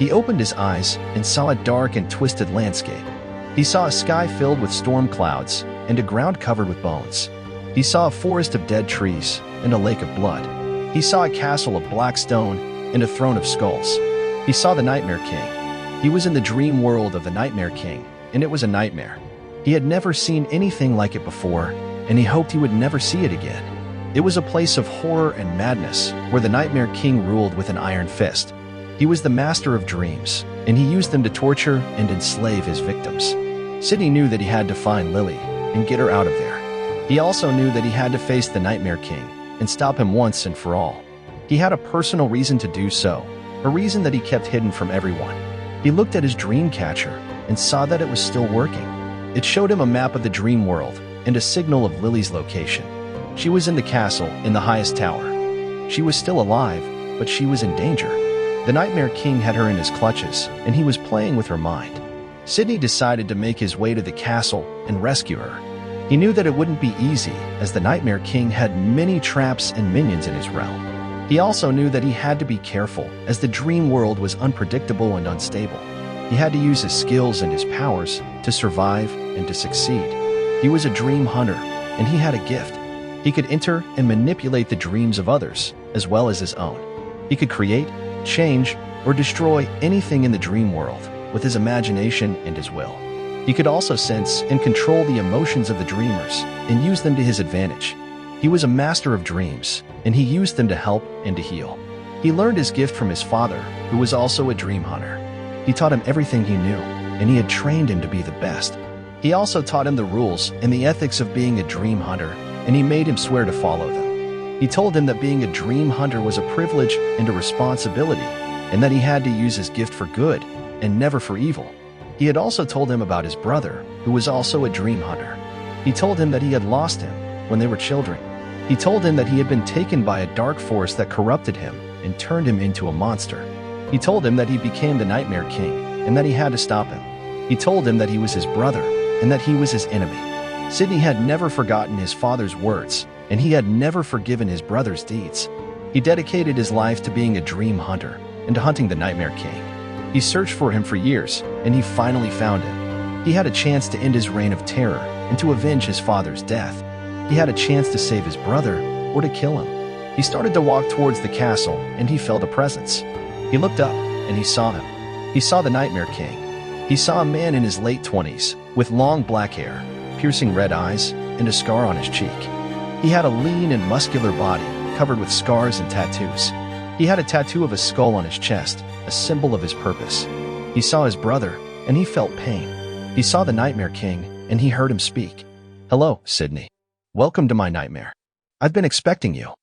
He opened his eyes and saw a dark and twisted landscape. He saw a sky filled with storm clouds and a ground covered with bones. He saw a forest of dead trees and a lake of blood. He saw a castle of black stone and a throne of skulls. He saw the Nightmare King. He was in the dream world of the Nightmare King, and it was a nightmare. He had never seen anything like it before, and he hoped he would never see it again. It was a place of horror and madness where the Nightmare King ruled with an iron fist. He was the master of dreams, and he used them to torture and enslave his victims. Sidney knew that he had to find Lily and get her out of there. He also knew that he had to face the Nightmare King and stop him once and for all. He had a personal reason to do so, a reason that he kept hidden from everyone. He looked at his dream catcher and saw that it was still working. It showed him a map of the dream world and a signal of Lily's location. She was in the castle in the highest tower. She was still alive, but she was in danger. The Nightmare King had her in his clutches, and he was playing with her mind. Sidney decided to make his way to the castle and rescue her. He knew that it wouldn't be easy, as the Nightmare King had many traps and minions in his realm. He also knew that he had to be careful, as the dream world was unpredictable and unstable. He had to use his skills and his powers to survive and to succeed. He was a dream hunter, and he had a gift. He could enter and manipulate the dreams of others, as well as his own. He could create, change, or destroy anything in the dream world with his imagination and his will. He could also sense and control the emotions of the dreamers and use them to his advantage. He was a master of dreams, and he used them to help and to heal. He learned his gift from his father, who was also a dream hunter. He taught him everything he knew, and he had trained him to be the best. He also taught him the rules and the ethics of being a dream hunter, and he made him swear to follow them. He told him that being a dream hunter was a privilege and a responsibility, and that he had to use his gift for good and never for evil. He had also told him about his brother, who was also a dream hunter. He told him that he had lost him when they were children. He told him that he had been taken by a dark force that corrupted him and turned him into a monster. He told him that he became the Nightmare King and that he had to stop him. He told him that he was his brother and that he was his enemy. Sidney had never forgotten his father's words, and he had never forgiven his brother's deeds. He dedicated his life to being a dream hunter and to hunting the Nightmare King. He searched for him for years, and he finally found him. He had a chance to end his reign of terror and to avenge his father's death. He had a chance to save his brother or to kill him. He started to walk towards the castle, and he felt a presence. He looked up, and he saw him. He saw the Nightmare King. He saw a man in his late 20s, with long black hair, piercing red eyes, and a scar on his cheek. He had a lean and muscular body, covered with scars and tattoos. He had a tattoo of a skull on his chest, a symbol of his purpose. He saw his brother, and he felt pain. He saw the Nightmare King, and he heard him speak. "Hello, Sidney. Welcome to my nightmare. I've been expecting you."